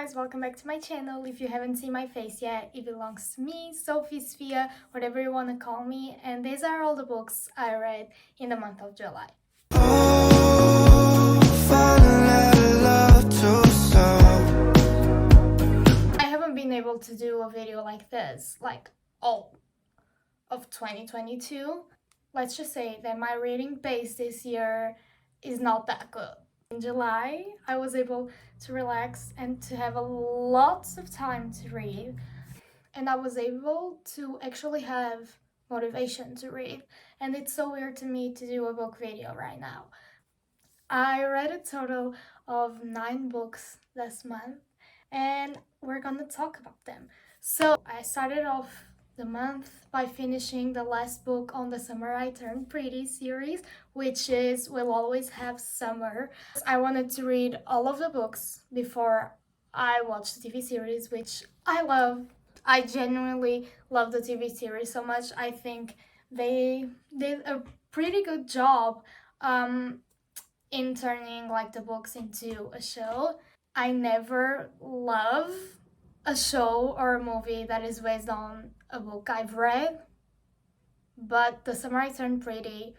guys, welcome back to my channel. If you haven't seen my face yet, it belongs to me, Sophie, whatever you want to call me, and these are all the books I read in the month of July. I haven't been able to do a video like this, like all of 2022. Let's just say that my reading pace this year is not that good. In July, I was able to relax and to have lots of time to read, and I was able to actually have motivation to read, and it's so weird to me to do a book video right now. I read a total of 9 books this month, and we're gonna talk about them. So I started off the month by finishing the last book on the Summer I Turned Pretty series, which is We'll Always Have Summer. I wanted to read all of the books before I watched the TV series, which I love. I genuinely love the TV series so much. I think they did a pretty good job in turning like the books into a show. I never love a show or a movie that is based on a book I've read, but The Summer I Turned Pretty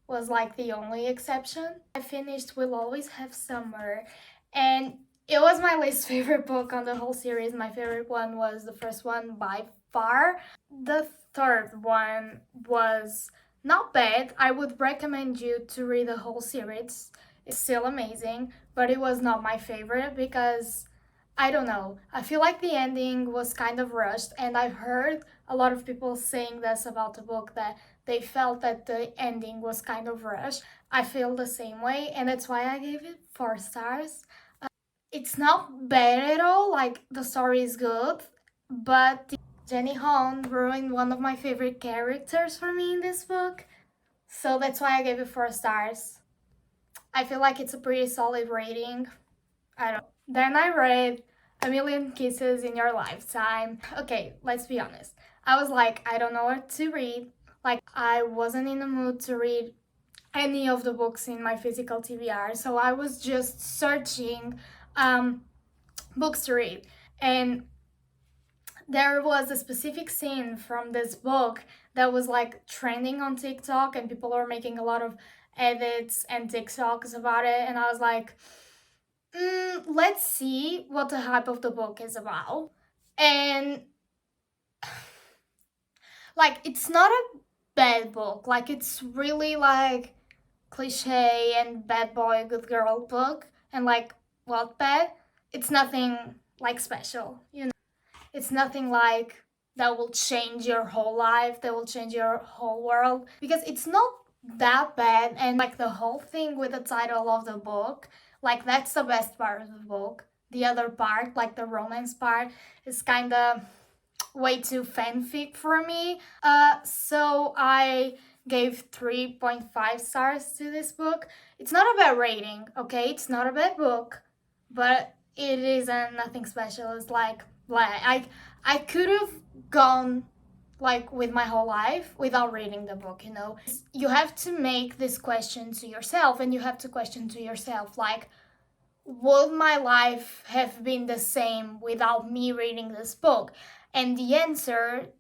was like the only exception. I finished We'll Always Have Summer, and it was my least favorite book on the whole series. My favorite one was the first one by far. The third one was not bad. I would recommend you to read the whole series. It's still amazing, but it was not my favorite because I don't know. I feel like the ending was kind of rushed, and I've heard a lot of people saying this about the book, that they felt that the ending was kind of rushed. I feel the same way, and that's why I gave it 4 stars. It's not bad at all, like the story is good, but Jenny Han ruined one of my favorite characters for me in this book, so that's why I gave it 4 stars. I feel like it's a pretty solid rating. I don't know. Then I read A Million Kisses in Your Lifetime. Okay, let's be honest. I was like, I don't know what to read. Like, I wasn't in the mood to read any of the books in my physical TBR, so I was just searching books to read. And there was a specific scene from this book that was like trending on TikTok, and people were making a lot of edits and TikToks about it, and I was like, let's see what the hype of the book is about. And like, it's not a bad book. Like, it's really like cliche and bad boy good girl book, and like Wattpad. It's nothing like special, you know. It's nothing like that will change your whole life, that will change your whole world, because it's not that bad. And like the whole thing with the title of the book, like that's the best part of the book. The other part, like the romance part, is kind of way too fanfic for me. So I gave 3.5 stars to this book. It's not a bad rating, okay? It's not a bad book, but it isn't nothing special. It's like, I could have gone like with my whole life without reading the book, you know. You have to make this question to yourself, and you have to question to yourself, like, would my life have been the same without me reading this book? And the answer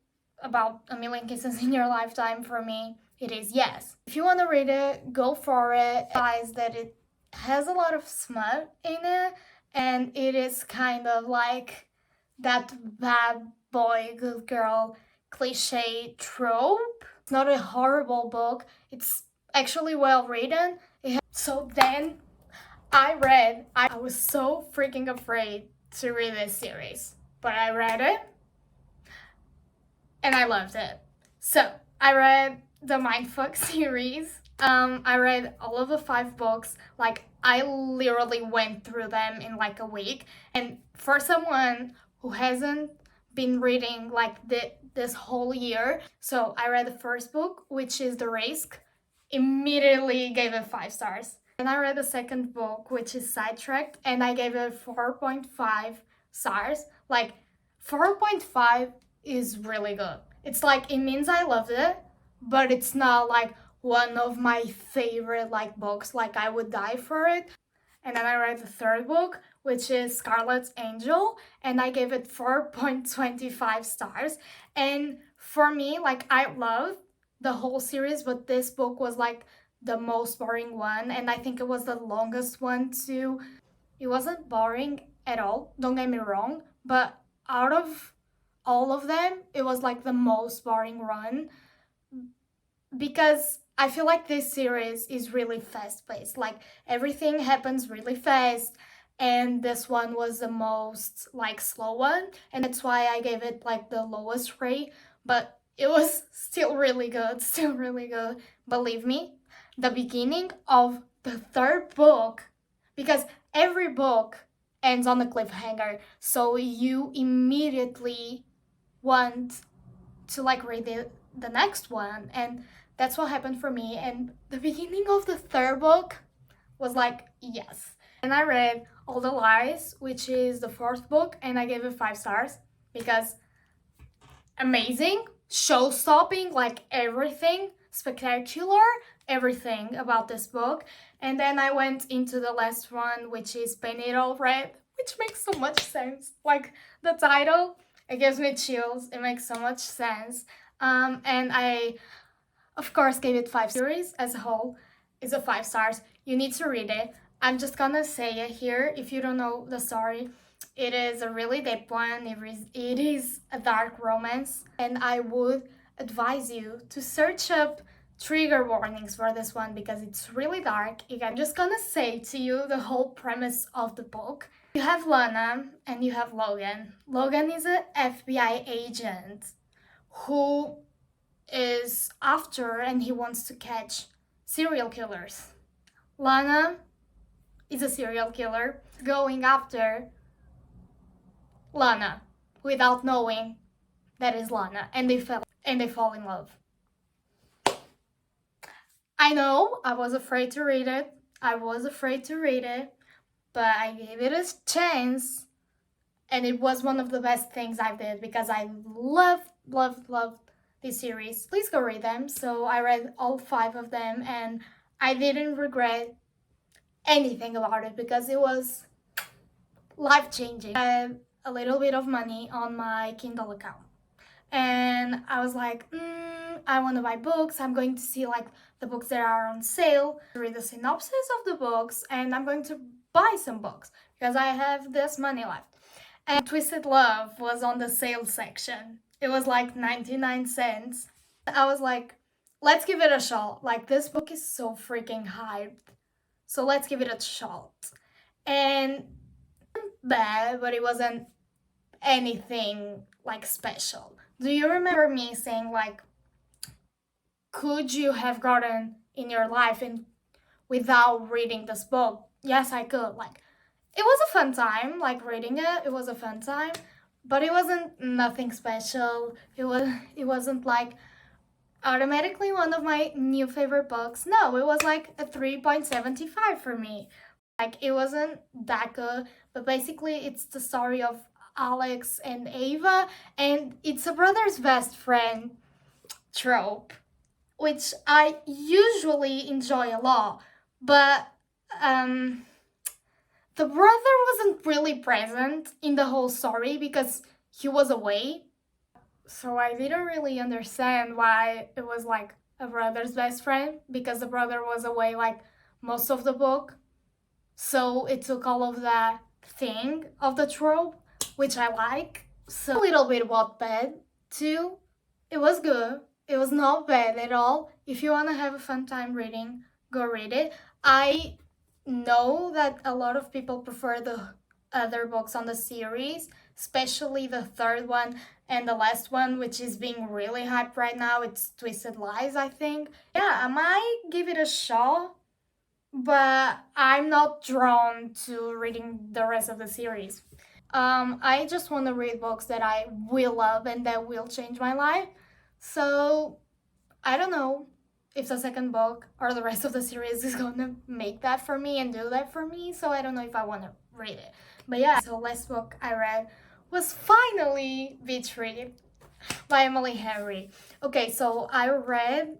about A Million Kisses in Your Lifetime, for me, it is yes. If you want to read it, go for it. Guys, that it has a lot of smut in it, and it is kind of like that bad boy, good girl cliche trope. It's not a horrible book. It's actually well written. So then I was so freaking afraid to read this series, but I read it and I loved it. So I read the Mindfuck series. I read all of the 5 books. Like, I literally went through them in like a week. And for someone who hasn't been reading like this whole year, so I read the first book, which is The Risk, immediately gave it 5 stars. And I read the second book, which is Sidetracked, and I gave it 4.5 stars. Like, 4.5 is really good. It's like, it means I loved it, but it's not like one of my favorite like books, like I would die for it. And then I read the third book, which is Scarlet's Angel, and I gave it 4.25 stars. And for me, like, I love the whole series, but this book was like the most boring one, and I think it was the longest one too. It wasn't boring at all, don't get me wrong, but out of all of them, it was like the most boring one, because I feel like this series is really fast paced. Like, everything happens really fast, and this one was the most like slow one, and that's why I gave it like the lowest rate. But it was still really good, still really good. Believe me, the beginning of the third book, because every book ends on a cliffhanger, so you immediately want to like read the next one, and that's what happened for me. And the beginning of the third book was like, yes. And I read All the Lies, which is the fourth book, and I gave it 5 stars because amazing, show-stopping, like everything, spectacular, everything about this book. And then I went into the last one, which is Paint It All Red, which makes so much sense. Like, the title, it gives me chills, it makes so much sense. And I, of course, gave it 5 series as a whole. It's a 5 stars. You need to read it. I'm just gonna say it here. If you don't know the story, it is a really deep one. It is a dark romance, and I would advise you to search up trigger warnings for this one because it's really dark. I'm just gonna say to you the whole premise of the book. You have Lana and you have Logan. Logan is an FBI agent who is after and he wants to catch serial killers. Lana is a serial killer going after Lana without knowing that is Lana, and they fall in love. I know I was afraid to read it. But I gave it a chance, and it was one of the best things I did because I loved this series. Please go read them. So I read all 5 of them, and I didn't regret anything about it because it was life-changing. I had a little bit of money on my Kindle account, and I was like, I want to buy books. I'm going to see like the books that are on sale, read the synopsis of the books, and I'm going to buy some books because I have this money left. And Twisted Love was on the sale section. It was like 99 cents. I was like, let's give it a shot. Like, this book is so freaking hyped, so let's give it a shot. And it wasn't bad, but it wasn't anything like special. Do you remember me saying like, could you have gotten in your life and without reading this book? Yes, I could. Like, it was a fun time, like reading it. It was a fun time, but it wasn't nothing special. It wasn't like automatically one of my new favorite books. No, it was like a 3.75 for me. Like, it wasn't that good, but basically it's the story of Alex and Ava, and it's a brother's best friend trope, which I usually enjoy a lot, but the brother wasn't really present in the whole story because he was away, so I didn't really understand why it was like a brother's best friend, because the brother was away like most of the book, so it took all of that thing of the trope, which I like. So a little bit Wattpad too. It was good. It was not bad at all. If you want to have a fun time reading, go read it. I know that a lot of people prefer the other books on the series, especially the third one and the last one, which is being really hyped right now. It's Twisted Lies, I think. Yeah, I might give it a shot, but I'm not drawn to reading the rest of the series. I just want to read books that I will love and that will change my life. So I don't know if the second book or the rest of the series is gonna make that for me and do that for me. So I don't know if I want to read it. But yeah, so last book I read was finally Beach Read by Emily Henry. Okay, so I read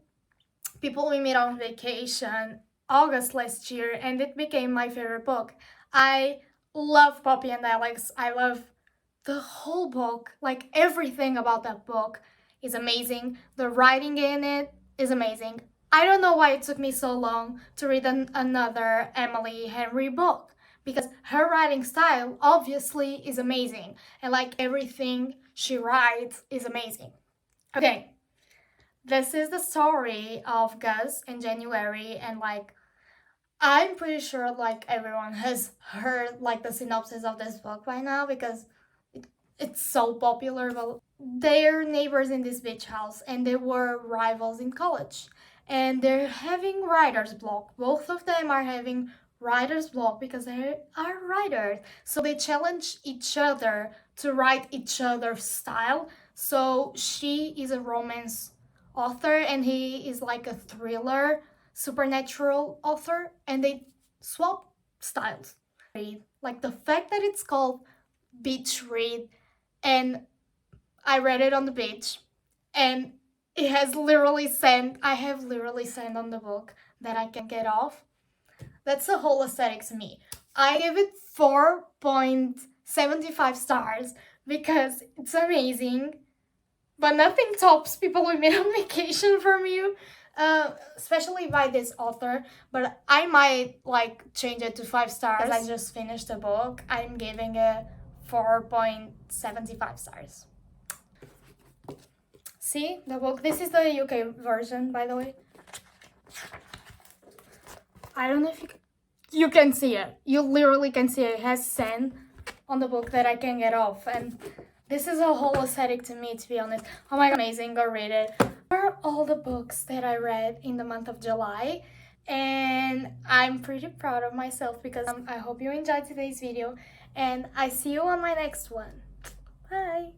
People We Meet on Vacation August last year, and it became my favorite book. I love Poppy and Alex. I love the whole book. Like, everything about that book is amazing. The writing in it is amazing. I don't know why it took me so long to read another Emily Henry book, because her writing style obviously is amazing, and like everything she writes is amazing. Okay, this is the story of Gus in January, and like I'm pretty sure like everyone has heard like the synopsis of this book by now, because it's so popular. But they're neighbors in this beach house, and they were rivals in college, and they're having writer's block. Both of them are having writer's block because they are writers, so they challenge each other to write each other's style. So she is a romance author and he is like a thriller supernatural author, and they swap styles. Like the fact that it's called beach read, and I read it on the beach, and it has literally sand. I have literally sand on the book that I can get off. That's the whole aesthetic to me. I give it 4.75 stars because it's amazing, but nothing tops People We Met on Vacation from You, especially by this author. But I might like change it to 5 stars because I just finished the book. I'm giving it 4.75 stars. See the book? This is the UK version, by the way. I don't know if you can see it. You literally can see it. It has sand on the book that I can get off, and this is a whole aesthetic to me, to be honest. Oh my god, amazing, go read it. These are all the books that I read in the month of July, and I'm pretty proud of myself because I hope you enjoyed today's video, and I see you on my next one. Bye!